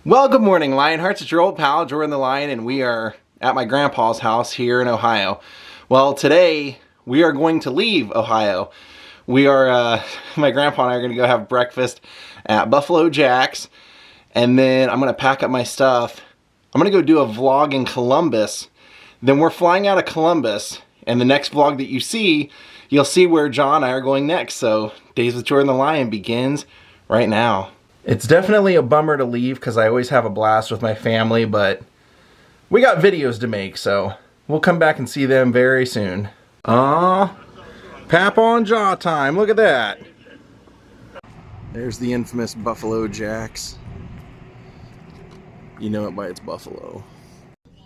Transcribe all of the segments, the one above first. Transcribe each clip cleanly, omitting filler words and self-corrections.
Well, good morning, Lionhearts. It's your old pal, Jordan the Lion, and we are at my grandpa's house here in Ohio. Well, today we are going to leave Ohio. We are, my grandpa and I are going to go have breakfast at Buffalo Jack's, and then I'm going to pack up my stuff. I'm going to go do a vlog in Columbus. Then we're flying out of Columbus, and the next vlog that you see, you'll see where John and I are going next. So, Days with Jordan the Lion begins right now. It's definitely a bummer to leave because I always have a blast with my family, but we got videos to make, so we'll come back and see them very soon. Pap on jaw time. Look at that. There's the infamous Buffalo Jack's. You know it by its buffalo.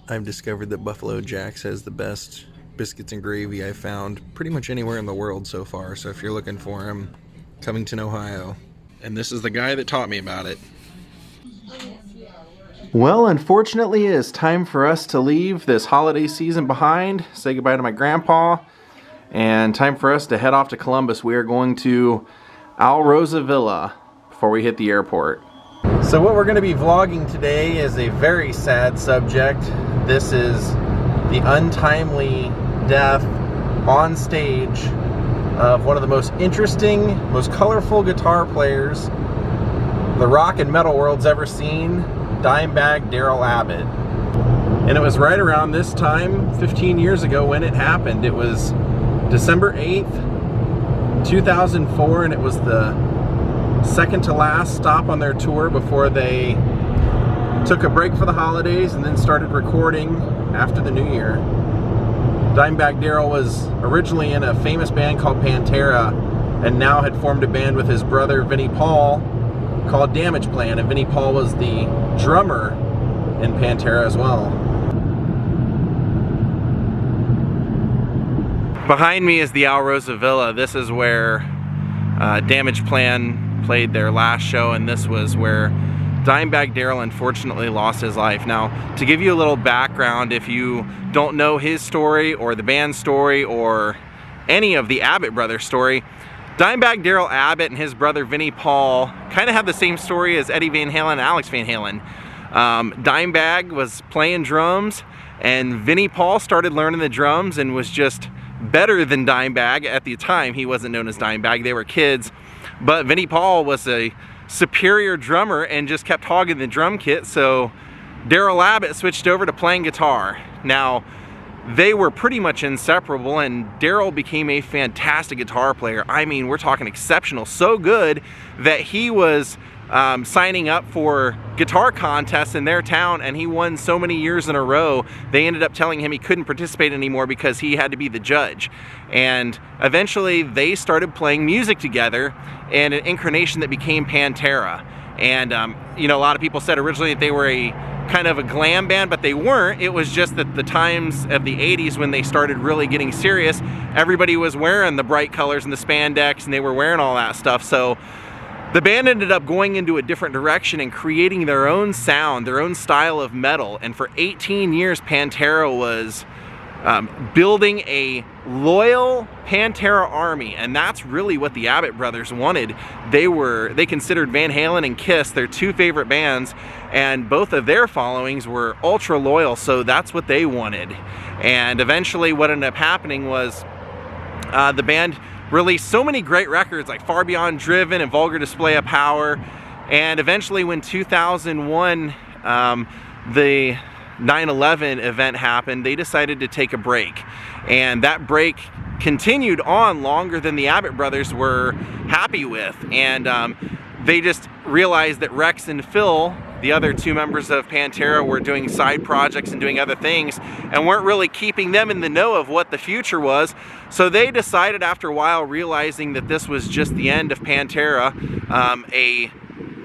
I've discovered that Buffalo Jack's has the best biscuits and gravy I've found pretty much anywhere in the world so far, so if you're looking for them, Covington, Ohio. And this is the guy that taught me about it. Well, unfortunately, it's time for us to leave this holiday season behind, say goodbye to my grandpa, and time for us to head off to Columbus. We are going to Alrosa Villa before we hit the airport. So what we're going to be vlogging today is a very sad subject. This is the untimely death on stage of one of the most interesting, most colorful guitar players the rock and metal world's ever seen, Dimebag Darrell Abbott. And it was right around this time, 15 years ago, when it happened. It was December 8th, 2004, and it was the second to last stop on their tour before they took a break for the holidays and then started recording after the new year. Dimebag Darrell was originally in a famous band called Pantera and now had formed a band with his brother Vinnie Paul called Damageplan, and Vinnie Paul was the drummer in Pantera as well. Behind me is the Alrosa Villa. This is where Damageplan played their last show, and this was where Dimebag Darrell unfortunately lost his life. Now, to give you a little background, if you don't know his story or the band's story or any of the Abbott brothers' story, Dimebag Darrell Abbott and his brother Vinnie Paul kind of have the same story as Eddie Van Halen and Alex Van Halen. Dimebag was playing drums, and Vinnie Paul started learning the drums and was just better than Dimebag. At the time, he wasn't known as Dimebag, they were kids, but Vinnie Paul was a superior drummer and just kept hogging the drum kit, so Darrell Abbott switched over to playing guitar. Now, they were pretty much inseparable, and Darrell became a fantastic guitar player. I mean, we're talking exceptional, so good that he was signing up for guitar contests in their town, and he won so many years in a row, they ended up telling him he couldn't participate anymore because he had to be the judge. And eventually they started playing music together in an incarnation that became Pantera. And you know, a lot of people said originally that they were a kind of a glam band, but they weren't. It was just that the times of the 80s when they started really getting serious, everybody was wearing the bright colors and the spandex, and they were wearing all that stuff. So the band ended up going into a different direction and creating their own sound, their own style of metal. And for 18 years, Pantera was building a loyal Pantera army, and that's really what the Abbott brothers wanted. They considered Van Halen and Kiss their two favorite bands, and both of their followings were ultra loyal, so that's what they wanted. And eventually what ended up happening was the band released so many great records like Far Beyond Driven and Vulgar Display of Power, and eventually when 2001 the 9/11 event happened, they decided to take a break, and that break continued on longer than the Abbott brothers were happy with. And they just realized that Rex and Phil, the other two members of Pantera, were doing side projects and doing other things and weren't really keeping them in the know of what the future was. So they decided after a while, realizing that this was just the end of Pantera, a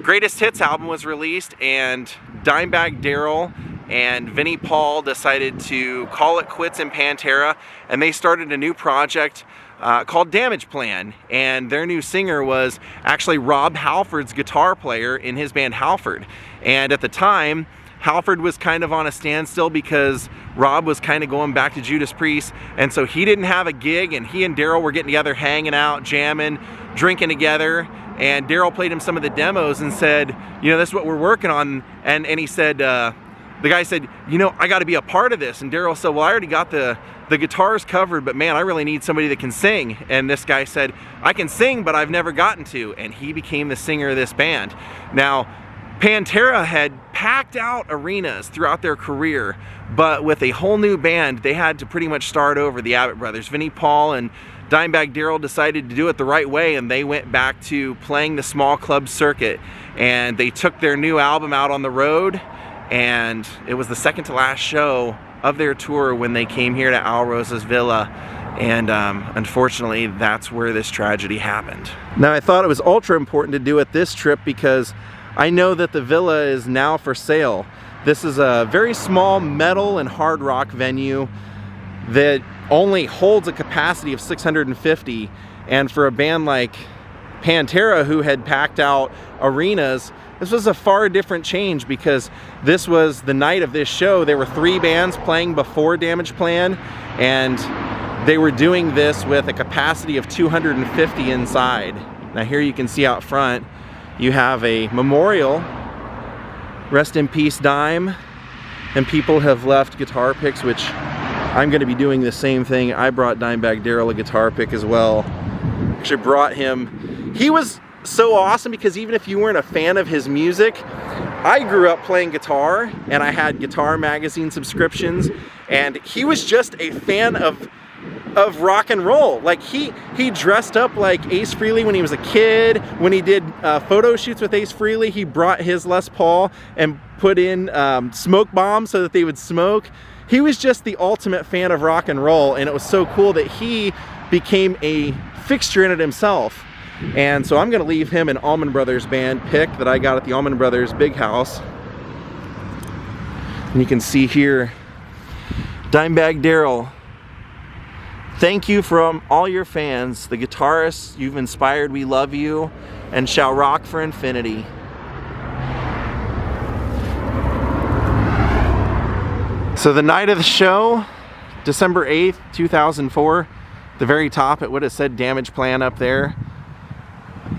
greatest hits album was released, and Dimebag Darrell and Vinnie Paul decided to call it quits in Pantera, and they started a new project called Damageplan, and their new singer was actually Rob Halford's guitar player in his band Halford. And at the time, Halford was kind of on a standstill because Rob was kind of going back to Judas Priest, and so he didn't have a gig, and he and Darrell were getting together, hanging out, jamming, drinking together, and Darrell played him some of the demos and said, you know, this is what we're working on. And he said, the guy said, you know, I got to be a part of this. And Darrell said, well, I already got the guitars covered, but man, I really need somebody that can sing. And this guy said, I can sing, but I've never gotten to. And he became the singer of this band. Now, Pantera had packed out arenas throughout their career, but with a whole new band, they had to pretty much start over. The Abbott brothers, Vinnie Paul and Dimebag Darrell, decided to do it the right way, and they went back to playing the small club circuit. And they took their new album out on the road, and it was the second to last show of their tour when they came here to Alrosa's villa. And unfortunately, that's where this tragedy happened. Now, I thought it was ultra important to do it this trip because I know that the villa is now for sale. This is a very small metal and hard rock venue that only holds a capacity of 650, and for a band like Pantera, who had packed out arenas, this was a far different change, because this was the night of this show. There were 3 bands playing before Damageplan, and they were doing this with a capacity of 250 inside. Now here you can see out front, you have a memorial, rest in peace Dime, and people have left guitar picks, which I'm going to be doing the same thing. I brought Dimebag Darrell a guitar pick as well. Actually brought him. He was so awesome because even if you weren't a fan of his music, I grew up playing guitar and I had Guitar Magazine subscriptions, and he was just a fan of rock and roll. Like he dressed up like Ace Frehley when he was a kid. When he did photo shoots with Ace Frehley, he brought his Les Paul and put in smoke bombs so that they would smoke. He was just the ultimate fan of rock and roll, and it was so cool that he became a fixture in it himself. And so I'm going to leave him an Allman Brothers band pick that I got at the Allman Brothers Big House. And you can see here, Dimebag Darrell, thank you from all your fans, the guitarists you've inspired, we love you, and shall rock for infinity. So the night of the show, December 8th, 2004, the very top, it would have said Damageplan up there.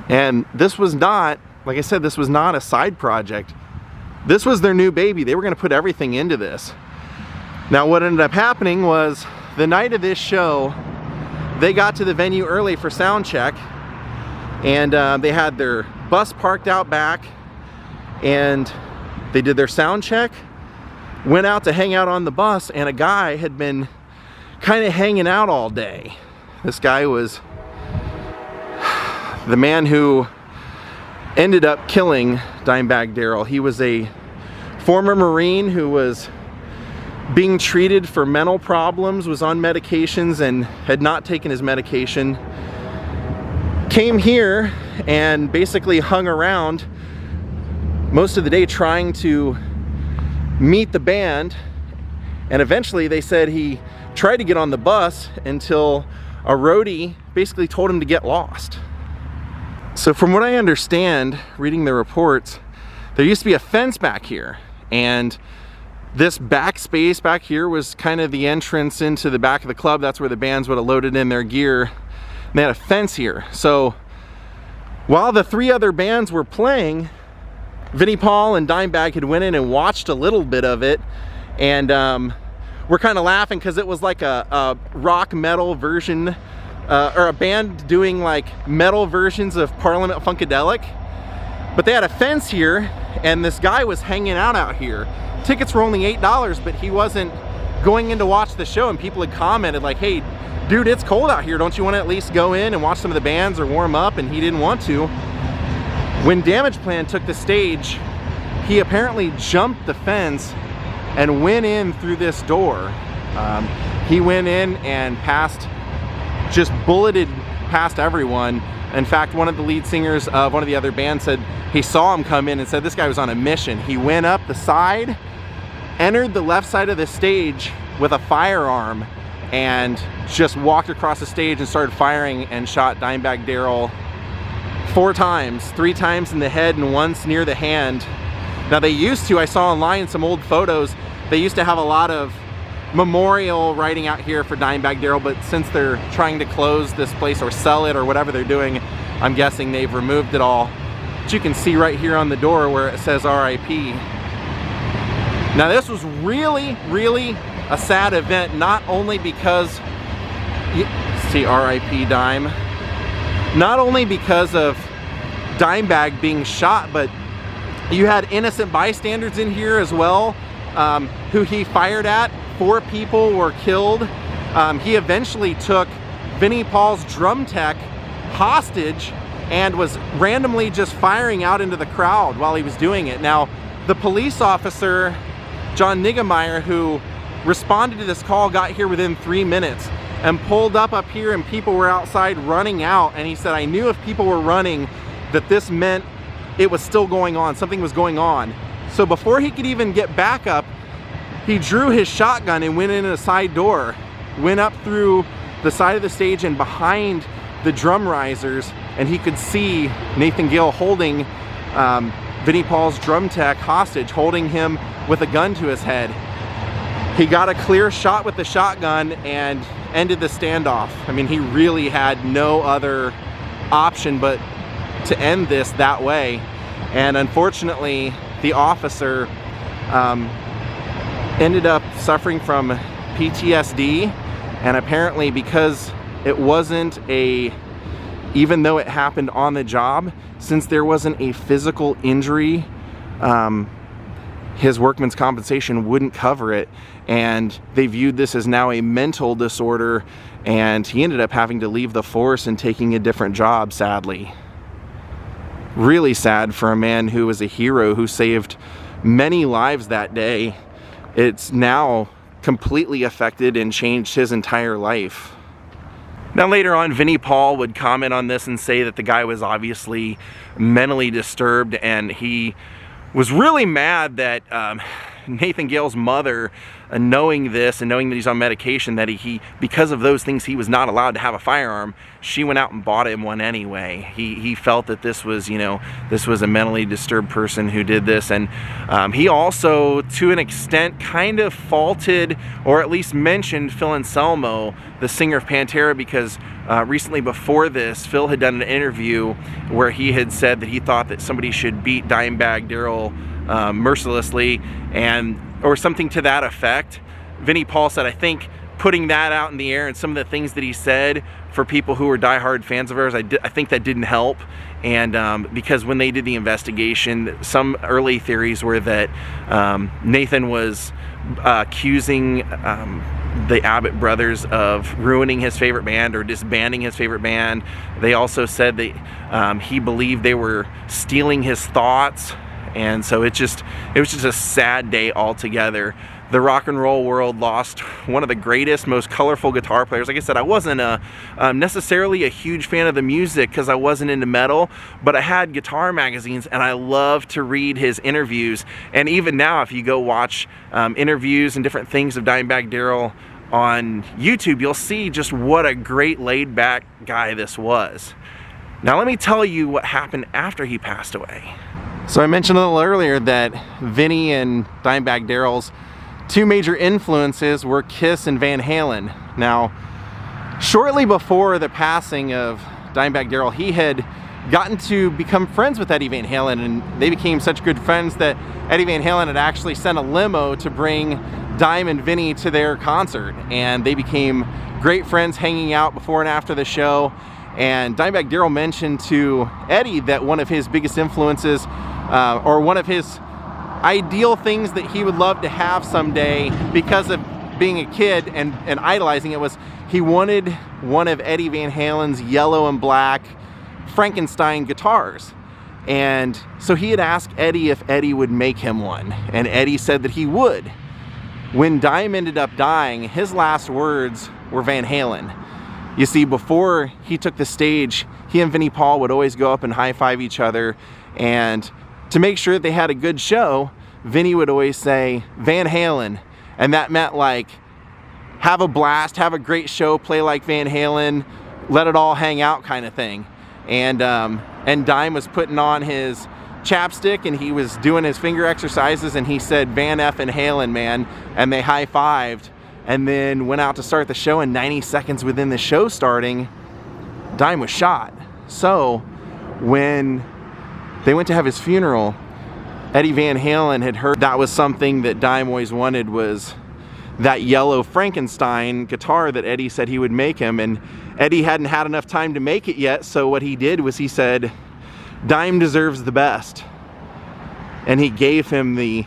And this was not, like I said, this was not a side project. This was their new baby. They were going to put everything into this. Now what ended up happening was, the night of this show, they got to the venue early for sound check, and they had their bus parked out back, and they did their sound check, went out to hang out on the bus, and a guy had been kind of hanging out all day. This guy was the man who ended up killing Dimebag Darrell. He was a former Marine who was being treated for mental problems, was on medications and had not taken his medication. Came here and basically hung around most of the day trying to meet the band, and eventually they said he tried to get on the bus until a roadie basically told him to get lost. So from what I understand, reading the reports, there used to be a fence back here, and this back space back here was kind of the entrance into the back of the club. That's where the bands would have loaded in their gear. And they had a fence here. So while the 3 other bands were playing, Vinnie Paul and Dimebag had went in and watched a little bit of it, and we're kind of laughing because it was like a rock metal version, or a band doing like metal versions of Parliament Funkadelic. But they had a fence here, and this guy was hanging out here. Tickets were only $8, but he wasn't going in to watch the show, and people had commented like, hey dude, it's cold out here, don't you want to at least go in and watch some of the bands or warm up? And he didn't want to. When Damageplan took the stage, he apparently jumped the fence and went in through this door. He went in and just bulleted past everyone. In fact, one of the lead singers of one of the other bands said he saw him come in and said this guy was on a mission. He went up the side, entered the left side of the stage with a firearm, and just walked across the stage and started firing and shot Dimebag Darrell 4 times, 3 times in the head and once near the hand. Now they used to, I saw online some old photos, they used to have a lot of memorial writing out here for Dimebag Darrell, but since they're trying to close this place or sell it or whatever they're doing, I'm guessing they've removed it all. But you can see right here on the door where it says RIP. Now this was really, really a sad event, not only because, see RIP Dime, not only because of Dimebag being shot, but you had innocent bystanders in here as well, who he fired at. 4 people were killed. He eventually took Vinnie Paul's drum tech hostage and was randomly just firing out into the crowd while he was doing it. Now, the police officer, John Niggemeyer, who responded to this call, got here within 3 minutes and pulled up here, and people were outside running out, and he said, I knew if people were running that this meant it was still going on, something was going on. So before he could even get back up, he drew his shotgun and went in a side door, went up through the side of the stage and behind the drum risers, and he could see Nathan Gill holding Vinnie Paul's drum tech hostage, holding him with a gun to his head. He got a clear shot with the shotgun and ended the standoff. I mean, he really had no other option but to end this that way. And unfortunately, the officer ended up suffering from PTSD, and apparently because it wasn't even though it happened on the job, since there wasn't a physical injury, his workman's compensation wouldn't cover it, and they viewed this as now a mental disorder, and he ended up having to leave the force and taking a different job, sadly. Really sad for a man who was a hero, who saved many lives that day. It's now completely affected and changed his entire life. Now later on, Vinnie Paul would comment on this and say that the guy was obviously mentally disturbed, and he was really mad that Nathan Gill's mother, knowing this and knowing that he's on medication, that he because of those things he was not allowed to have a firearm, she went out and bought him one anyway. He felt that this was, you know, this was a mentally disturbed person who did this, and he also, to an extent, kind of faulted, or at least mentioned, Phil Anselmo, the singer of Pantera, because recently before this, Phil had done an interview where he had said that he thought that somebody should beat Dimebag Darrell mercilessly, or something to that effect. Vinnie Paul said, I think putting that out in the air and some of the things that he said for people who were diehard fans of ours, I think that didn't help. And because when they did the investigation, some early theories were that Nathan was accusing the Abbott brothers of ruining his favorite band or disbanding his favorite band. They also said that he believed they were stealing his thoughts. And so it was just a sad day altogether. The rock and roll world lost one of the greatest, most colorful guitar players. Like I said, I wasn't necessarily a huge fan of the music because I wasn't into metal, but I had guitar magazines and I loved to read his interviews. And even now, if you go watch interviews and different things of Dimebag Darrell on YouTube, you'll see just what a great laid-back guy this was. Now let me tell you what happened after he passed away. So I mentioned a little earlier that Vinnie and Dimebag Darrell's 2 major influences were Kiss and Van Halen. Now, shortly before the passing of Dimebag Darrell, he had gotten to become friends with Eddie Van Halen, and they became such good friends that Eddie Van Halen had actually sent a limo to bring Dime and Vinnie to their concert, and they became great friends, hanging out before and after the show. And Dimebag Darrell mentioned to Eddie that one of his biggest influences, or one of his ideal things that he would love to have someday, because of being a kid and idolizing it, was he wanted one of Eddie Van Halen's yellow and black Frankenstein guitars. And so he had asked Eddie if Eddie would make him one, and Eddie said that he would. When Dime ended up dying, his last words were Van Halen. You see, before he took the stage, he and Vinnie Paul would always go up and high-five each other, and to make sure they had a good show, Vinnie would always say, Van Halen, and that meant like, have a blast, have a great show, play like Van Halen, let it all hang out kind of thing. And Dime was putting on his chapstick and he was doing his finger exercises, and he said, Van F and Halen, man, and they high-fived, and then went out to start the show, and 90 seconds within the show starting, Dime was shot. So when they went to have his funeral, Eddie Van Halen had heard that was something that Dime always wanted, was that yellow Frankenstein guitar that Eddie said he would make him, and Eddie hadn't had enough time to make it yet, so what he did was he said, Dime deserves the best. And he gave him the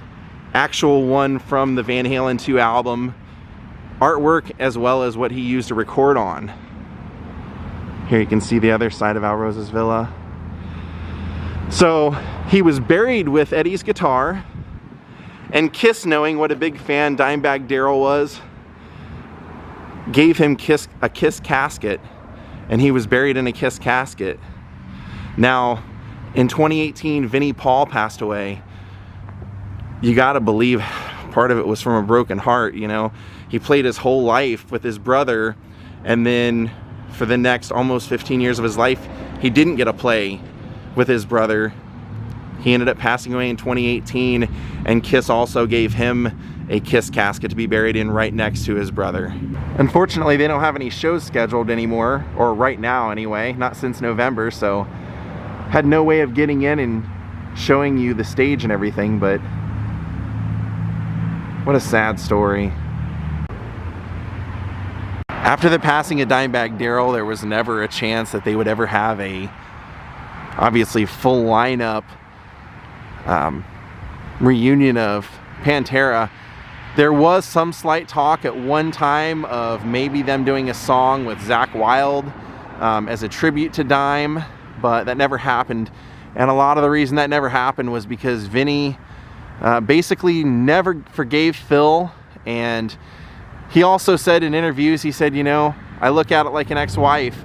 actual one from the Van Halen 2 album, artwork as well as what he used to record on. Here you can see the other side of Alrosa's villa. So he was buried with Eddie's guitar, and Kiss, knowing what a big fan Dimebag Darrell was, gave him a Kiss casket, and he was buried in a Kiss casket. Now, in 2018, Vinnie Paul passed away. You gotta believe part of it was from a broken heart, you know. He played his whole life with his brother, and then for the next almost 15 years of his life, he didn't get to play with his brother. He ended up passing away in 2018, and Kiss also gave him a Kiss casket to be buried in right next to his brother. Unfortunately, they don't have any shows scheduled anymore, or right now anyway, not since November, so had no way of getting in and showing you the stage and everything, but what a sad story. After the passing of Dimebag Darrell, there was never a chance that they would ever have a, obviously, full lineup reunion of Pantera. There was some slight talk at one time of maybe them doing a song with Zakk Wylde as a tribute to Dime, but that never happened. And a lot of the reason that never happened was because Vinnie basically never forgave Phil, and he also said in interviews, he said, you know, I look at it like an ex-wife.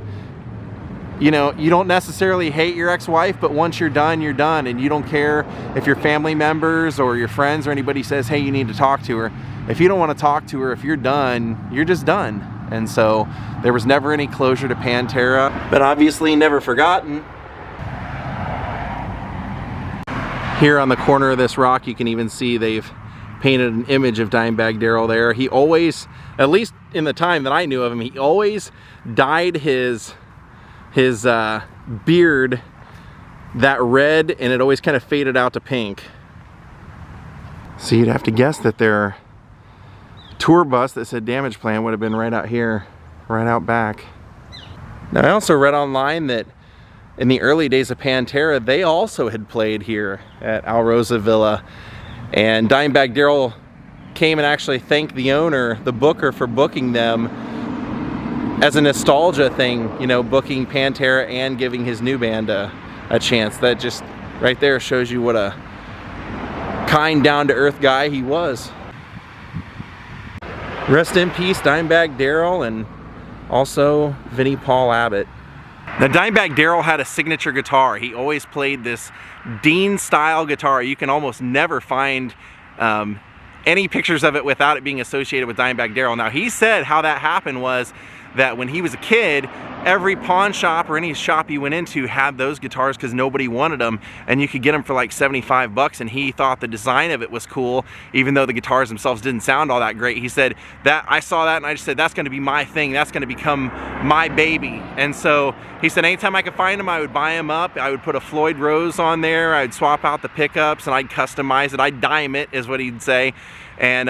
You know, you don't necessarily hate your ex-wife, but once you're done, and you don't care if your family members or your friends or anybody says, hey, you need to talk to her. If you don't want to talk to her, if you're done, you're just done. And so there was never any closure to Pantera, but obviously never forgotten. Here on the corner of this rock, you can even see they've painted an image of Dimebag Darrell there. He always, at least in the time that I knew of him, he always dyed his beard that red, and it always kind of faded out to pink. So you'd have to guess that their tour bus that said Damageplan would have been right out here, right out back. Now I also read online that in the early days of Pantera, they also had played here at Alrosa Villa, and Dimebag Darrell came and actually thanked the owner, the booker, for booking them as a nostalgia thing, you know, booking Pantera and giving his new band a chance. That just right there shows you what a kind, down-to-earth guy he was. Rest in peace, Dimebag Darrell, and also Vinnie Paul Abbott. Now, Dimebag Darrell had a signature guitar. He always played this Dean-style guitar. You can almost never find any pictures of it without it being associated with Dimebag Darrell. Now, he said how that happened was that when he was a kid, every pawn shop or any shop he went into had those guitars because nobody wanted them, and you could get them for like 75 bucks, and he thought the design of it was cool, even though the guitars themselves didn't sound all that great. He said, that I saw that and I just said, that's going to be my thing, that's going to become my baby. And so he said anytime I could find them, I would buy them up, I would put a Floyd Rose on there, I'd swap out the pickups, and I'd customize it, I'd dime it, is what he'd say. And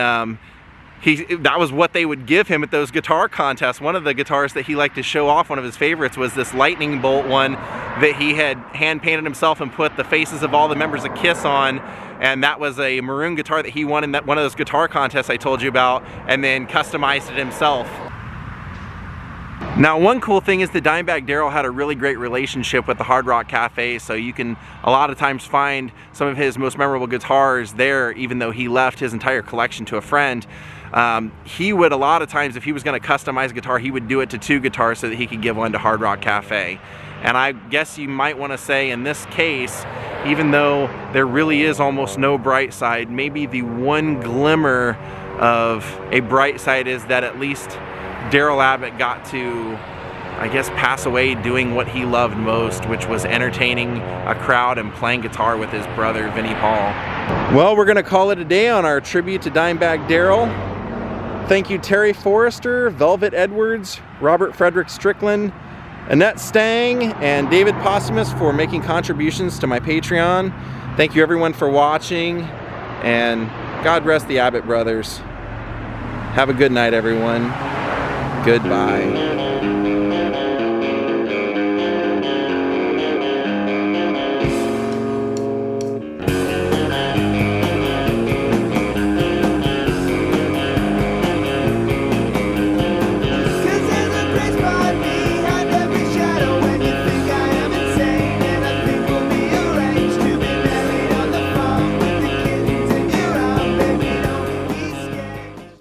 that was what they would give him at those guitar contests. One of the guitars that he liked to show off, one of his favorites, was this lightning bolt one that he had hand painted himself and put the faces of all the members of Kiss on, and that was a maroon guitar that he won in one of those guitar contests I told you about, and then customized it himself. Now, one cool thing is that Dimebag Darrell had a really great relationship with the Hard Rock Cafe, so you can a lot of times find some of his most memorable guitars there, even though he left his entire collection to a friend. He would, a lot of times, if he was going to customize a guitar, he would do it to 2 guitars so that he could give one to Hard Rock Cafe. And I guess you might want to say in this case, even though there really is almost no bright side, maybe the one glimmer of a bright side is that at least Darrell Abbott got to, I guess, pass away doing what he loved most, which was entertaining a crowd and playing guitar with his brother, Vinnie Paul. Well, we're going to call it a day on our tribute to Dimebag Darrell. Thank you, Terry Forrester, Velvet Edwards, Robert Frederick Strickland, Annette Stang and David Posthumus for making contributions to my Patreon. Thank you everyone for watching, and God rest the Abbott brothers. Have a good night, everyone. Goodbye.